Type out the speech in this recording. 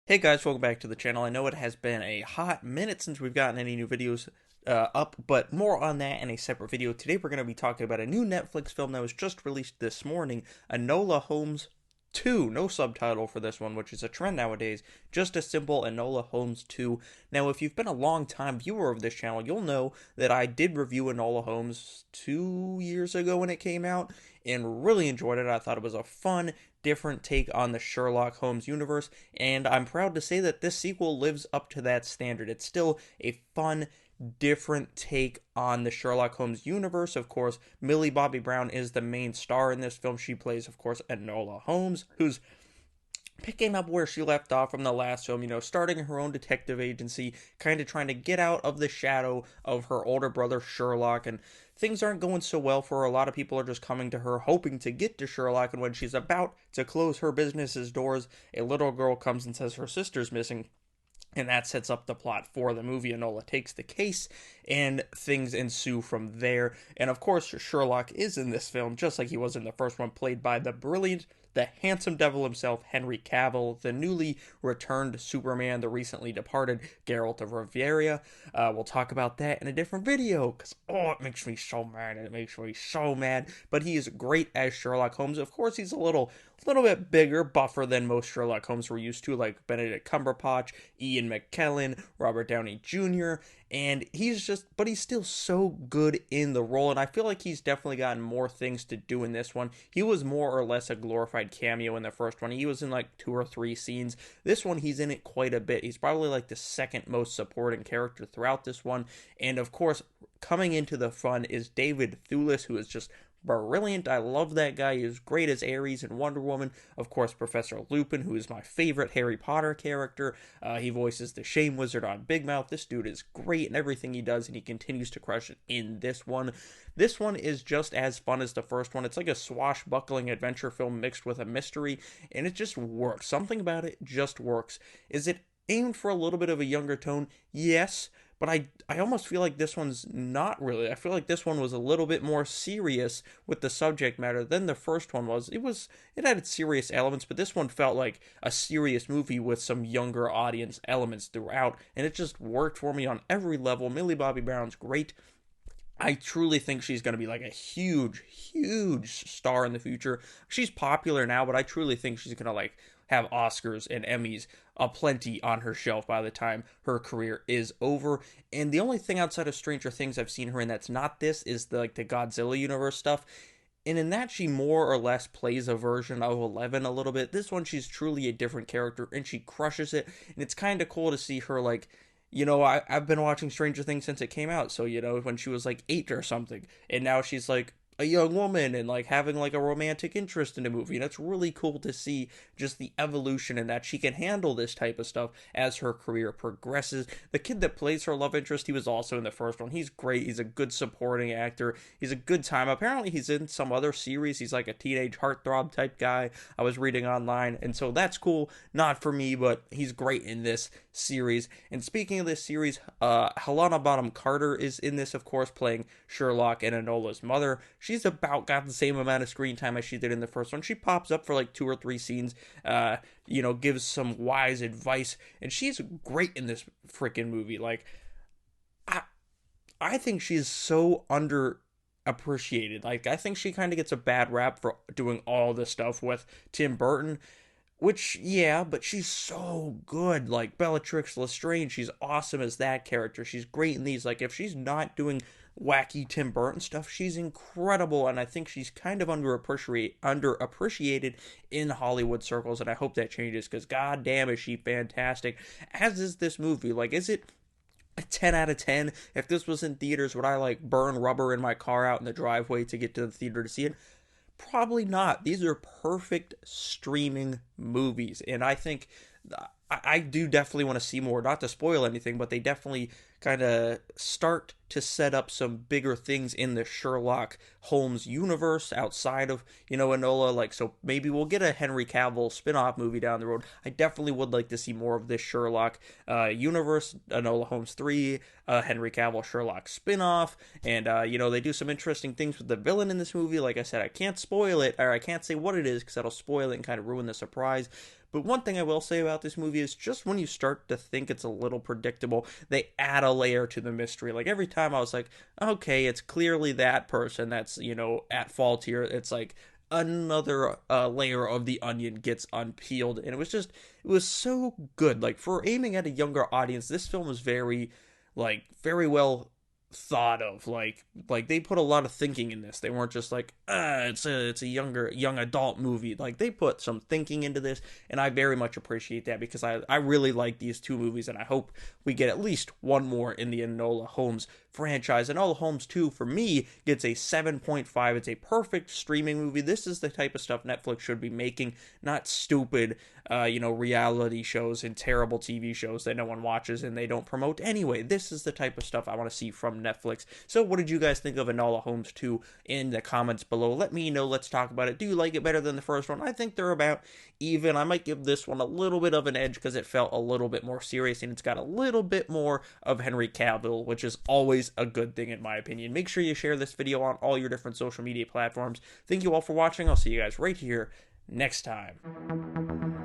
Hey guys, welcome back to the channel. I know it has been a hot minute since we've gotten any new videos up, but more on that in a separate video. Today we're going to be talking about a new Netflix film that was just released this morning, Enola Holmes 2. No subtitle for this one, which is a trend nowadays. Just a simple Enola Holmes 2. Now, if you've been a long time viewer of this channel, you'll know that I did review Enola Holmes 2 years ago when it came out, and really enjoyed it. I thought it was a fun, different take on the Sherlock Holmes universe, and I'm proud to say that this sequel lives up to that standard. It's still a fun, different take on the Sherlock Holmes universe. Of course, Millie Bobby Brown is the main star in this film. She plays, of course, Enola Holmes, who's picking up where she left off from the last film, starting her own detective agency, kind of trying to get out of the shadow of her older brother Sherlock, and things aren't going so well for her. A lot of people are just coming to her hoping to get to Sherlock, and when she's about to close her business's doors, a little girl comes and says her sister's missing. And that sets up the plot for the movie. Enola takes the case, and things ensue from there. And of course, Sherlock is in this film, just like he was in the first one, played by the brilliant, the handsome devil himself, Henry Cavill, the newly returned Superman, the recently departed Geralt of Rivia. We'll talk about that in a different video, because, it makes me so mad. It makes me so mad. But he is great as Sherlock Holmes. Of course, he's a little bit bigger, buffer than most Sherlock Holmes we're used to, like Benedict Cumberbatch, Ian McKellen, Robert Downey Jr., and but he's still so good in the role, and I feel like he's definitely gotten more things to do in this one. He was more or less a glorified cameo in the first one. He was in like 2 or 3 scenes. This one, he's in it quite a bit. He's probably like the second most supporting character throughout this one, and of course, coming into the fun is David Thewlis, who is just brilliant. I love that guy. He was great as Ares in Wonder Woman. Of course, Professor Lupin, who is my favorite Harry Potter character. He voices the Shame Wizard on Big Mouth. This dude is great in everything he does, and he continues to crush it in this one. This one is just as fun as the first one. It's like a swashbuckling adventure film mixed with a mystery, and it just works. Something about it just works. Is it aimed for a little bit of a younger tone? Yes. But I almost feel like this one's not really. I feel like this one was a little bit more serious with the subject matter than the first one was. It had its serious elements, but this one felt like a serious movie with some younger audience elements throughout, and it just worked for me on every level. Millie Bobby Brown's great. I truly think she's going to be like a huge, huge star in the future. She's popular now, but I truly think she's going to like have Oscars and Emmys aplenty on her shelf by the time her career is over. And the only thing outside of Stranger Things I've seen her in that's not this is the Godzilla universe stuff. And in that, she more or less plays a version of Eleven a little bit. This one, she's truly a different character, and she crushes it. And it's kind of cool to see her like, I've been watching Stranger Things since it came out, so, when she was like 8 or something, and now she's like a young woman and like having like a romantic interest in a movie, and it's really cool to see just the evolution and that she can handle this type of stuff as her career progresses. The kid that plays her love interest, he was also in the first one. He's great. He's a good supporting actor. He's a good time. Apparently he's in some other series. He's like a teenage heartthrob type guy, I was reading online, and so that's cool. Not for me, but he's great in this series. And speaking of this series, Helena Bonham Carter is in this, of course, playing Sherlock and Enola's mother. She's about got the same amount of screen time as she did in the first one. She pops up for like 2 or 3 scenes, gives some wise advice, and she's great in this freaking movie. Like, I think she's so underappreciated. Like, I think she kind of gets a bad rap for doing all this stuff with Tim Burton, which, yeah, but she's so good. Like, Bellatrix Lestrange, she's awesome as that character. She's great in these. Like, if she's not doing wacky Tim Burton stuff, she's incredible, and I think she's kind of underappreciated in Hollywood circles, and I hope that changes, because goddamn is she fantastic, as is this movie. Like, is it a 10 out of 10? If this was in theaters, would I, like, burn rubber in my car out in the driveway to get to the theater to see it? Probably not. These are perfect streaming movies, and I think I do definitely want to see more. Not to spoil anything, but they definitely kind of start to set up some bigger things in the Sherlock Holmes universe outside of, Enola. Like, so maybe we'll get a Henry Cavill spin-off movie down the road. I definitely would like to see more of this Sherlock universe, Enola Holmes 3, Henry Cavill Sherlock spin-off, and, they do some interesting things with the villain in this movie. Like I said, I can't spoil it, or I can't say what it is, because that'll spoil it and kind of ruin the surprise, But one thing I will say about this movie is just when you start to think it's a little predictable, they add a layer to the mystery. Like every time I was like, okay, it's clearly that person that's, at fault here. It's like another layer of the onion gets unpeeled, and it was so good. Like for aiming at a younger audience, this film was very well thought of. Like they put a lot of thinking in this. They weren't just like it's a young adult movie. Like they put some thinking into this, and I very much appreciate that, because I really like these two movies, and I hope we get at least one more in the Enola Holmes franchise. Enola Holmes 2 for me gets a 7.5. It's a perfect streaming movie. This is the type of stuff Netflix should be making, not stupid reality shows and terrible TV shows that no one watches and they don't promote anyway. This is the type of stuff I want to see from Netflix. So what did you guys think of Enola Holmes 2 in the comments below? Let me know. Let's talk about it. Do you like it better than the first one? I think they're about even. I might give this one a little bit of an edge because it felt a little bit more serious, and it's got a little bit more of Henry Cavill, which is always a good thing in my opinion. Make sure you share this video on all your different social media platforms. Thank you all for watching. I'll see you guys right here next time.